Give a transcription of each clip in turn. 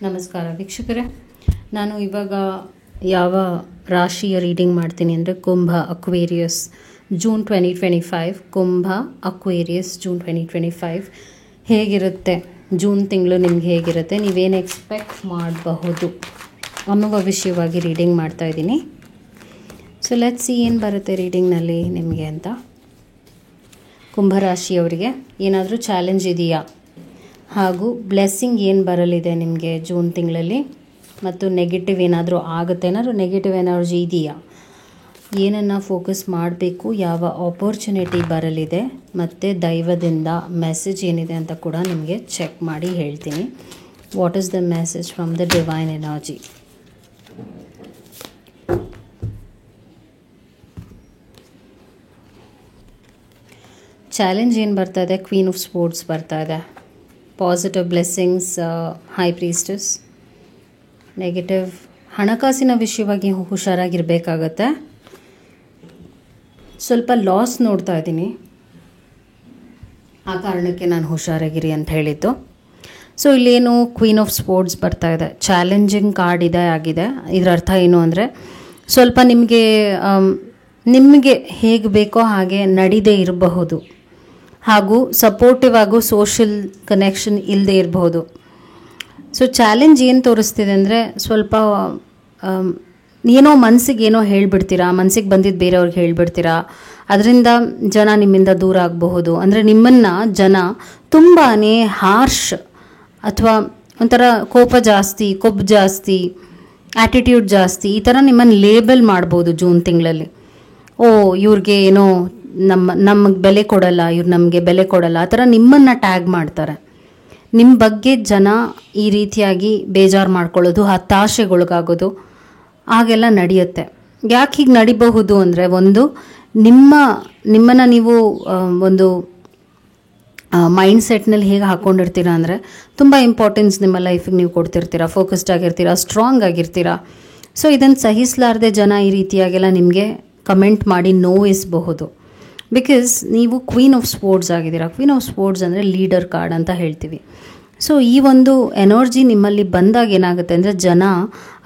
ನಮಸ್ಕಾರ ವೀಕ್ಷಕರೇ, ನಾನು ಇವಾಗ ಯಾವ ರಾಶಿಯ ರೀಡಿಂಗ್ ಮಾಡ್ತೀನಿ ಅಂದರೆ ಕುಂಭ ಅಕ್ವೇರಿಯಸ್ ಜೂನ್ 2025. ಕುಂಭ ಅಕ್ವೇರಿಯಸ್ ಜೂನ್ 2025 ಹೇಗಿರುತ್ತೆ, ಜೂನ್ ತಿಂಗಳು ನಿಮ್ಗೆ ಹೇಗಿರುತ್ತೆ, ನೀವೇನು ಎಕ್ಸ್ಪೆಕ್ಟ್ ಮಾಡಬಹುದು ಅನ್ನುವ ವಿಷಯವಾಗಿ ರೀಡಿಂಗ್ ಮಾಡ್ತಾಯಿದ್ದೀನಿ. ಸೊ ಲೆಟ್ಸ್ ಸಿ ಏನು ಬರುತ್ತೆ ರೀಡಿಂಗ್ನಲ್ಲಿ ನಿಮಗೆ ಅಂತ. ಕುಂಭರಾಶಿಯವರಿಗೆ ಏನಾದರೂ ಚಾಲೆಂಜ್ ಇದೆಯಾ, ಹಾಗೂ ಬ್ಲೆಸ್ಸಿಂಗ್ ಏನು ಬರಲಿದೆ ನಿಮಗೆ ಜೂನ್ ತಿಂಗಳಲ್ಲಿ, ಮತ್ತು ನೆಗೆಟಿವ್ ಏನಾದರೂ ಆಗುತ್ತೆ, ಏನಾದರೂ ನೆಗೆಟಿವ್ ಎನರ್ಜಿ ಇದೆಯಾ, ಏನನ್ನು ಫೋಕಸ್ ಮಾಡಬೇಕು, ಯಾವ ಆಪರ್ಚುನಿಟಿ ಬರಲಿದೆ, ಮತ್ತು ದೈವದಿಂದ ಮೆಸೇಜ್ ಏನಿದೆ ಅಂತ ಕೂಡ ನಿಮಗೆ ಚೆಕ್ ಮಾಡಿ ಹೇಳ್ತೀನಿ. What is the message from the divine energy. Challenge ಏನು ಬರ್ತಾ ಇದೆ, ಕ್ವೀನ್ ಆಫ್ ಸ್ಪೋರ್ಟ್ಸ್ ಬರ್ತಾ ಇದೆ. Positive blessings, high priestess. Negative ಹಣಕಾಸಿನ ವಿಷಯವಾಗಿ ಹುಷಾರಾಗಿರಬೇಕಾಗತ್ತೆ. ಸ್ವಲ್ಪ ಲಾಸ್ ನೋಡ್ತಾ ಇದ್ದೀನಿ, ಆ ಕಾರಣಕ್ಕೆ ನಾನು ಹುಷಾರಾಗಿರಿ ಅಂತ ಹೇಳಿದ್ದು. ಸೊ ಇಲ್ಲೇನು ಕ್ವೀನ್ ಆಫ್ ಸ್ಪೋರ್ಟ್ಸ್ ಬರ್ತಾ ಇದೆ, ಚಾಲೆಂಜಿಂಗ್ ಕಾರ್ಡ್ ಆಗಿದೆ. ಇದರ ಅರ್ಥ ಏನು ಅಂದರೆ ಸ್ವಲ್ಪ ನಿಮಗೆ ಹೇಗೆ ಬೇಕೋ ಹಾಗೆ ನಡೀದೇ ಇರಬಹುದು, ಹಾಗೂ ಸಪೋರ್ಟಿವ್ ಆಗೋ ಸೋಷಿಯಲ್ ಕನೆಕ್ಷನ್ ಇಲ್ಲದೆ ಇರಬಹುದು. ಸೊ ಚಾಲೆಂಜ್ ಏನು ತೋರಿಸ್ತಿದೆ ಅಂದರೆ ಸ್ವಲ್ಪ ಏನೋ ಮನಸ್ಸಿಗೆ ಏನೋ ಹೇಳಿಬಿಡ್ತೀರಾ, ಮನಸ್ಸಿಗೆ ಬಂದಿದ್ದು ಬೇರೆಯವ್ರಿಗೆ ಹೇಳಿಬಿಡ್ತೀರಾ, ಅದರಿಂದ ಜನ ನಿಮ್ಮಿಂದ ದೂರ ಆಗಬಹುದು. ಅಂದರೆ ನಿಮ್ಮನ್ನು ಜನ ತುಂಬಾ ಹಾರ್ಶ್ ಅಥವಾ ಒಂಥರ ಕೋಪ ಜಾಸ್ತಿ, ಕೊಬ್ಬು ಜಾಸ್ತಿ, ಆ್ಯಟಿಟ್ಯೂಡ್ ಜಾಸ್ತಿ, ಈ ಥರ ನಿಮ್ಮನ್ನು ಲೇಬಲ್ ಮಾಡ್ಬೋದು ಜೂನ್ ತಿಂಗಳಲ್ಲಿ. ಇವ್ರಿಗೆ ಏನೋ ನಮಗೆ ಬೆಲೆ ಕೊಡಲ್ಲ, ಇವ್ರು ನಮಗೆ ಬೆಲೆ ಕೊಡಲ್ಲ, ಆ ಥರ ನಿಮ್ಮನ್ನು ಟ್ಯಾಗ್ ಮಾಡ್ತಾರೆ. ನಿಮ್ಮ ಬಗ್ಗೆ ಜನ ಈ ರೀತಿಯಾಗಿ ಬೇಜಾರು ಮಾಡ್ಕೊಳ್ಳೋದು, ಹತಾಶೆಗೊಳಗಾಗೋದು ಹಾಗೆಲ್ಲ ನಡೆಯುತ್ತೆ. ಯಾಕೆ ಹೀಗೆ ನಡಿಬಹುದು ಅಂದರೆ, ಒಂದು ನಿಮ್ಮನ್ನು ನೀವು ಒಂದು ಮೈಂಡ್ ಸೆಟ್ನಲ್ಲಿ ಹೇಗೆ ಹಾಕ್ಕೊಂಡಿರ್ತೀರ ಅಂದರೆ, ತುಂಬ ಇಂಪಾರ್ಟೆನ್ಸ್ ನಿಮ್ಮ ಲೈಫಿಗೆ ನೀವು ಕೊಡ್ತಿರ್ತೀರ, ಫೋಕಸ್ಡ್ ಆಗಿರ್ತೀರ, ಸ್ಟ್ರಾಂಗ್ ಆಗಿರ್ತೀರ. ಸೊ ಇದನ್ನು ಸಹಿಸಲಾರದೆ ಜನ ಈ ರೀತಿಯಾಗೆಲ್ಲ ನಿಮಗೆ ಕಮೆಂಟ್ ಮಾಡಿ ನೋಯಿಸಬಹುದು. ಬಿಕಾಸ್ ನೀವು ಕ್ವೀನ್ ಆಫ್ ಸ್ಪೋರ್ಟ್ಸ್ ಆಗಿದ್ದೀರಾ. ಕ್ವೀನ್ ಆಫ್ ಸ್ಪೋರ್ಟ್ಸ್ ಅಂದರೆ ಲೀಡರ್ ಕಾರ್ಡ್ ಅಂತ ಹೇಳ್ತೀವಿ. ಸೊ ಈ ಒಂದು ಎನರ್ಜಿ ನಿಮ್ಮಲ್ಲಿ ಬಂದಾಗ ಏನಾಗುತ್ತೆ ಅಂದರೆ, ಜನ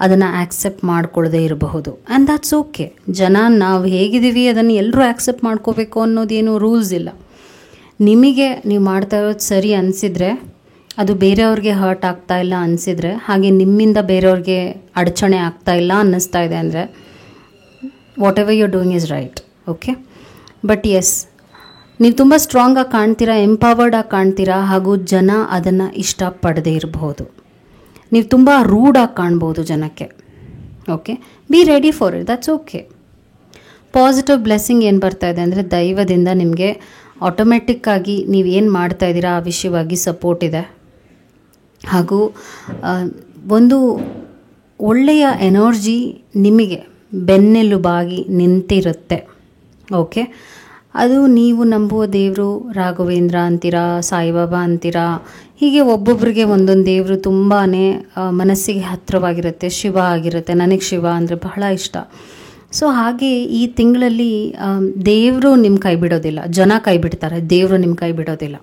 ಅದನ್ನು ಆ್ಯಕ್ಸೆಪ್ಟ್ ಮಾಡ್ಕೊಳ್ಳದೆ ಇರಬಹುದು. And that's okay. ಜನ ನಾವು ಹೇಗಿದ್ದೀವಿ ಅದನ್ನು ಎಲ್ಲರೂ ಆ್ಯಕ್ಸೆಪ್ಟ್ ಮಾಡ್ಕೋಬೇಕು ಅನ್ನೋದೇನು ರೂಲ್ಸ್ ಇಲ್ಲ. ನಿಮಗೆ ನೀವು ಮಾಡ್ತಾ ಇರೋದು ಸರಿ ಅನಿಸಿದರೆ, ಅದು ಬೇರೆಯವ್ರಿಗೆ ಹರ್ಟ್ ಆಗ್ತಾ ಇಲ್ಲ ಅನಿಸಿದರೆ, ಹಾಗೆ ನಿಮ್ಮಿಂದ ಬೇರೆಯವ್ರಿಗೆ ಅಡಚಣೆ ಆಗ್ತಾ ಇಲ್ಲ ಅನ್ನಿಸ್ತಾ ಇದೆ ಅಂದರೆ, whatever you are doing is right. Okay, but yes, ನೀವು ತುಂಬ ಸ್ಟ್ರಾಂಗಾಗಿ ಕಾಣ್ತೀರಾ, ಎಂಪವರ್ಡಾಗಿ ಕಾಣ್ತೀರಾ, ಹಾಗೂ ಜನ ಅದನ್ನು ಇಷ್ಟಪಡದೇ ಇರಬಹುದು. ನೀವು ತುಂಬ ರೂಡಾಗಿ ಕಾಣ್ಬೋದು ಜನಕ್ಕೆ. Okay, be ready for it, that's okay. Positive blessing ಏನು ಬರ್ತಾ ಇದೆ ಅಂದರೆ, ದೈವದಿಂದ ನಿಮಗೆ ಆಟೋಮೆಟಿಕ್ಕಾಗಿ ನೀವು ಏನು ಮಾಡ್ತಾಯಿದ್ದೀರಾ ಆ ವಿಷಯವಾಗಿ ಸಪೋರ್ಟ್ ಇದೆ, ಹಾಗೂ ಒಂದು ಒಳ್ಳೆಯ ಎನರ್ಜಿ ನಿಮಗೆ ಬೆನ್ನೆಲುಬಾಗಿ ನಿಂತಿರುತ್ತೆ. ಓಕೆ, ಅದು ನೀವು ನಂಬುವ ದೇವರು ರಾಘವೇಂದ್ರ ಅಂತೀರಾ, ಸಾಯಿಬಾಬಾ ಅಂತೀರಾ, ಹೀಗೆ ಒಬ್ಬೊಬ್ಬರಿಗೆ ಒಂದೊಂದು ದೇವರು ತುಂಬಾ ಮನಸ್ಸಿಗೆ ಹತ್ತಿರವಾಗಿರುತ್ತೆ. ಶಿವ ಆಗಿರುತ್ತೆ, ನನಗೆ ಶಿವ ಅಂದರೆ ಬಹಳ ಇಷ್ಟ. ಸೊ ಹಾಗೆ ಈ ತಿಂಗಳಲ್ಲಿ ದೇವರು ನಿಮ್ಮ ಕೈ ಬಿಡೋದಿಲ್ಲ, ಜನ ಕೈ ಬಿಡ್ತಾರೆ, ದೇವರು ನಿಮ್ಮ ಕೈ ಬಿಡೋದಿಲ್ಲ.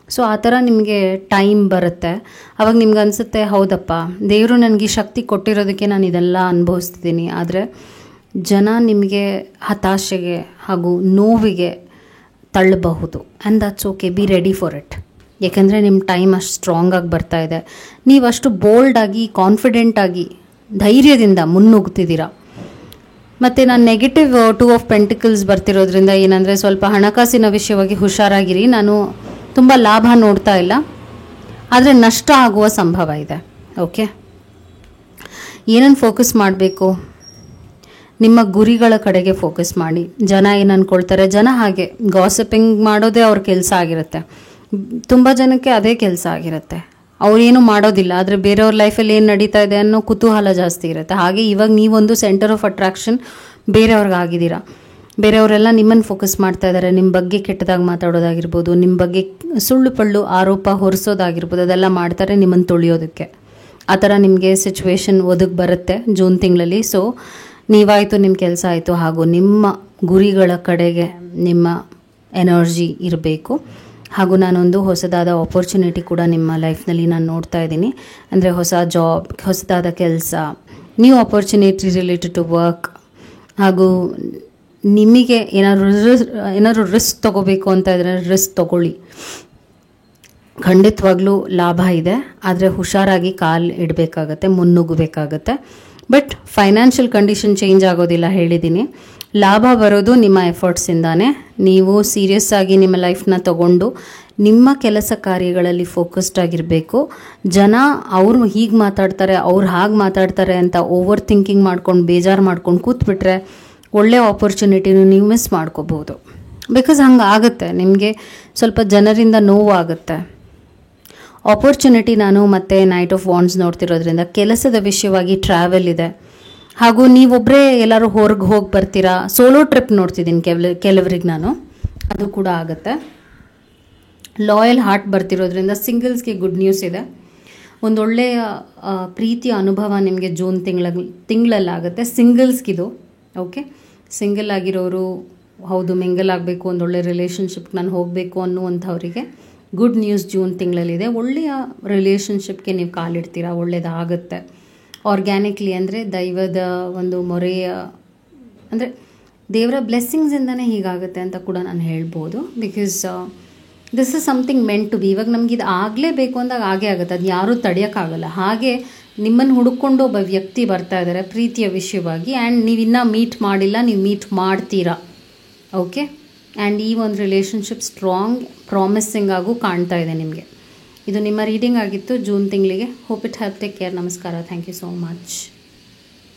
ಸೊ ಆ ಥರ ನಿಮಗೆ ಟೈಮ್ ಬರುತ್ತೆ, ಆವಾಗ ನಿಮ್ಗೆ ಅನಿಸುತ್ತೆ, ಹೌದಪ್ಪ ದೇವರು ನನಗೆ ಶಕ್ತಿ ಕೊಟ್ಟಿರೋದಕ್ಕೆ ನಾನು ಇದೆಲ್ಲ ಅನುಭವಿಸ್ತಿದ್ದೀನಿ. ಆದರೆ ಜನ ನಿಮಗೆ ಹತಾಶೆಗೆ ಹಾಗೂ ನೋವಿಗೆ ತಳ್ಳಬಹುದು. And that's okay, be ready for it. ಏಕೆಂದರೆ ನಿಮ್ಮ ಟೈಮ್ ಅಷ್ಟು ಸ್ಟ್ರಾಂಗಾಗಿ ಬರ್ತಾ ಇದೆ. ನೀವು ಅಷ್ಟು ಬೋಲ್ಡಾಗಿ, ಕಾನ್ಫಿಡೆಂಟಾಗಿ, ಧೈರ್ಯದಿಂದ ಮುನ್ನುಗ್ತಿದ್ದೀರಾ. ಮತ್ತು ನಾನು ನೆಗೆಟಿವ್ 2 ಆಫ್ ಪೆಂಟಿಕಲ್ಸ್ ಬರ್ತಿರೋದ್ರಿಂದ ಏನಂದರೆ, ಸ್ವಲ್ಪ ಹಣಕಾಸಿನ ವಿಷಯವಾಗಿ ಹುಷಾರಾಗಿರಿ. ನಾನು ತುಂಬ ಲಾಭ ನೋಡ್ತಾ ಇಲ್ಲ, ಆದರೆ ನಷ್ಟ ಆಗುವ ಸಂಭವ ಇದೆ. ಓಕೆ, ಏನನ್ನು ಫೋಕಸ್ ಮಾಡಬೇಕು, ನಿಮ್ಮ ಗುರಿಗಳ ಕಡೆಗೆ ಫೋಕಸ್ ಮಾಡಿ. ಜನ ಏನು ಅಂದ್ಕೊಳ್ತಾರೆ, ಜನ ಹಾಗೆ ಗಾಸಿಪಿಂಗ್ ಮಾಡೋದೇ ಅವ್ರ ಕೆಲಸ ಆಗಿರುತ್ತೆ. ತುಂಬ ಜನಕ್ಕೆ ಅದೇ ಕೆಲಸ ಆಗಿರುತ್ತೆ, ಅವ್ರೇನು ಮಾಡೋದಿಲ್ಲ, ಆದರೆ ಬೇರೆಯವ್ರ ಲೈಫಲ್ಲಿ ಏನು ನಡೀತಾ ಇದೆ ಅನ್ನೋ ಕುತೂಹಲ ಜಾಸ್ತಿ ಇರುತ್ತೆ. ಹಾಗೆ ಇವಾಗ ನೀವೊಂದು ಸೆಂಟರ್ ಆಫ್ ಅಟ್ರಾಕ್ಷನ್ ಬೇರೆಯವ್ರಿಗೆ ಆಗಿದ್ದೀರಾ. ಬೇರೆಯವರೆಲ್ಲ ನಿಮ್ಮನ್ನು ಫೋಕಸ್ ಮಾಡ್ತಾ ಇದ್ದಾರೆ, ನಿಮ್ಮ ಬಗ್ಗೆ ಕೆಟ್ಟದಾಗಿ ಮಾತಾಡೋದಾಗಿರ್ಬೋದು, ನಿಮ್ಮ ಬಗ್ಗೆ ಸುಳ್ಳು ಪಳ್ಳು ಆರೋಪ ಹೊರಿಸೋದಾಗಿರ್ಬೋದು, ಅದೆಲ್ಲ ಮಾಡ್ತಾರೆ ನಿಮ್ಮನ್ನು ತುಳಿಯೋದಕ್ಕೆ. ಆ ಥರ ನಿಮಗೆ ಸಿಚುವೇಶನ್ ಒದಗಿ ಬರುತ್ತೆ ಜೂನ್ ತಿಂಗಳಲ್ಲಿ. ಸೊ ನೀವಾಯಿತು, ನಿಮ್ಮ ಕೆಲಸ ಆಯಿತು, ಹಾಗೂ ನಿಮ್ಮ ಗುರಿಗಳ ಕಡೆಗೆ ನಿಮ್ಮ ಎನರ್ಜಿ ಇರಬೇಕು. ಹಾಗೂ ನಾನೊಂದು ಹೊಸದಾದ ಆಪರ್ಚುನಿಟಿ ಕೂಡ ನಿಮ್ಮ ಲೈಫ್ನಲ್ಲಿ ನಾನು ನೋಡ್ತಾ ಇದ್ದೀನಿ. ಅಂದರೆ ಹೊಸ ಜಾಬ್, ಹೊಸದಾದ ಕೆಲಸ, new opportunity related to work, ಹಾಗೂ ನಿಮಗೆ ಏನಾದ್ರು ರಿಸ್ಕ್ ತೊಗೋಬೇಕು ಅಂತ ಇದ್ದರೆ ರಿಸ್ಕ್ ತೊಗೊಳ್ಳಿ. ಖಂಡಿತವಾಗ್ಲೂ ಲಾಭ ಇದೆ, ಆದರೆ ಹುಷಾರಾಗಿ ಕಾಲು ಇಡಬೇಕಾಗತ್ತೆ, ಮುನ್ನುಗ್ಗಬೇಕಾಗತ್ತೆ. ಬಟ್ ಫೈನಾನ್ಷಿಯಲ್ ಕಂಡೀಷನ್ ಚೇಂಜ್ ಆಗೋದಿಲ್ಲ, ಹೇಳಿದ್ದೀನಿ. ಲಾಭ ಬರೋದು ನಿಮ್ಮ ಎಫರ್ಟ್ಸಿಂದಾನೇ. ನೀವು ಸೀರಿಯಸ್ ಆಗಿ ನಿಮ್ಮ ಲೈಫ್ನ ತಗೊಂಡು ನಿಮ್ಮ ಕೆಲಸ ಕಾರ್ಯಗಳಲ್ಲಿ ಫೋಕಸ್ಡ್ ಆಗಿರಬೇಕು. ಜನ ಅವ್ರು ಹೀಗೆ ಮಾತಾಡ್ತಾರೆ, ಅವ್ರು ಹಾಗೆ ಮಾತಾಡ್ತಾರೆ ಅಂತ ಓವರ್ ಥಿಂಕಿಂಗ್ ಮಾಡ್ಕೊಂಡು ಬೇಜಾರು ಮಾಡ್ಕೊಂಡು ಕೂತ್ಬಿಟ್ರೆ ಒಳ್ಳೆ ಆಪರ್ಚುನಿಟಿನೂ ನೀವು ಮಿಸ್ ಮಾಡ್ಕೋಬೋದು. ಬಿಕಾಸ್ ಹಂಗೆ ಆಗುತ್ತೆ, ನಿಮಗೆ ಸ್ವಲ್ಪ ಜನರಿಂದ ನೋವು ಆಗುತ್ತೆ. ಆಪರ್ಚುನಿಟಿ ನಾನು ಮತ್ತೆ ನೈಟ್ ಆಫ್ ವಾಂಡ್ಸ್ ನೋಡ್ತಿರೋದ್ರಿಂದ ಕೆಲಸದ ವಿಷಯವಾಗಿ ಟ್ರಾವೆಲ್ ಇದೆ, ಹಾಗೂ ನೀವೊಬ್ಬರೇ ಎಲ್ಲರೂ ಹೊರಗೆ ಹೋಗಿ ಬರ್ತೀರಾ, ಸೋಲೋ ಟ್ರಿಪ್ ನೋಡ್ತಿದ್ದೀನಿ ಕೆಲವರಿಗೆ ನಾನು, ಅದು ಕೂಡ ಆಗುತ್ತೆ. ಲಾಯಲ್ ಹಾರ್ಟ್ ಬರ್ತಿರೋದ್ರಿಂದ ಸಿಂಗಲ್ಸ್ಗೆ ಗುಡ್ ನ್ಯೂಸ್ ಇದೆ. ಒಂದೊಳ್ಳೆಯ ಪ್ರೀತಿಯ ಅನುಭವ ನಿಮಗೆ ಜೂನ್ ತಿಂಗಳಲ್ಲಾಗುತ್ತೆ ಸಿಂಗಲ್ಸ್ಗಿದು. ಓಕೆ, ಸಿಂಗಲ್ ಆಗಿರೋರು, ಹೌದು ಮಿಂಗಲ್ ಆಗಬೇಕು, ಒಂದೊಳ್ಳೆ ರಿಲೇಷನ್ಶಿಪ್ ನಾನು ಹೋಗಬೇಕು ಅನ್ನುವಂಥವರಿಗೆ ಗುಡ್ ನ್ಯೂಸ್ ಜೂನ್ ತಿಂಗಳಲ್ಲಿದೆ. ಒಳ್ಳೆಯ ರಿಲೇಷನ್ಶಿಪ್ಗೆ ನೀವು ಕಾಲಿಡ್ತೀರಾ, ಒಳ್ಳೆಯದಾಗುತ್ತೆ. ಆರ್ಗ್ಯಾನಿಕ್ಲಿ ಅಂದರೆ ದೈವದ ಒಂದು ಮೊರೆಯ, ಅಂದರೆ ದೇವರ ಬ್ಲೆಸ್ಸಿಂಗ್ಸಿಂದನೇ ಹೀಗಾಗುತ್ತೆ ಅಂತ ಕೂಡ ನಾನು ಹೇಳ್ಬೋದು. Because this is something meant to be. ಇವಾಗ ನಮ್ಗೆ ಇದು ಆಗಲೇಬೇಕು ಅಂದಾಗ ಆಗೇ ಆಗುತ್ತೆ, ಅದು ಯಾರೂ ತಡೆಯೋಕ್ಕಾಗಲ್ಲ. ಹಾಗೆ ನಿಮ್ಮನ್ನು ಹುಡುಕೊಂಡು ಒಬ್ಬ ವ್ಯಕ್ತಿ ಬರ್ತಾ ಇದ್ದಾರೆ ಪ್ರೀತಿಯ ವಿಷಯವಾಗಿ, ಆ್ಯಂಡ್ ನೀವಿನ್ನೂ ಮೀಟ್ ಮಾಡಿಲ್ಲ, ನೀವು ಮೀಟ್ ಮಾಡ್ತೀರಾ. ಓಕೆ, ಆ್ಯಂಡ್ ಈ ಒಂದು ರಿಲೇಷನ್ಶಿಪ್ ಸ್ಟ್ರಾಂಗ್, ಪ್ರಾಮಿಸಿಂಗ್ ಆಗು ಕಾಣ್ತಾ ಇದೆ ನಿಮಗೆ. ಇದು ನಿಮ್ಮ ರೀಡಿಂಗ್ ಆಗಿತ್ತು ಜೂನ್ ತಿಂಗಳಿಗೆ. Hope it help. Take care. ನಮಸ್ಕಾರ. Thank you so much.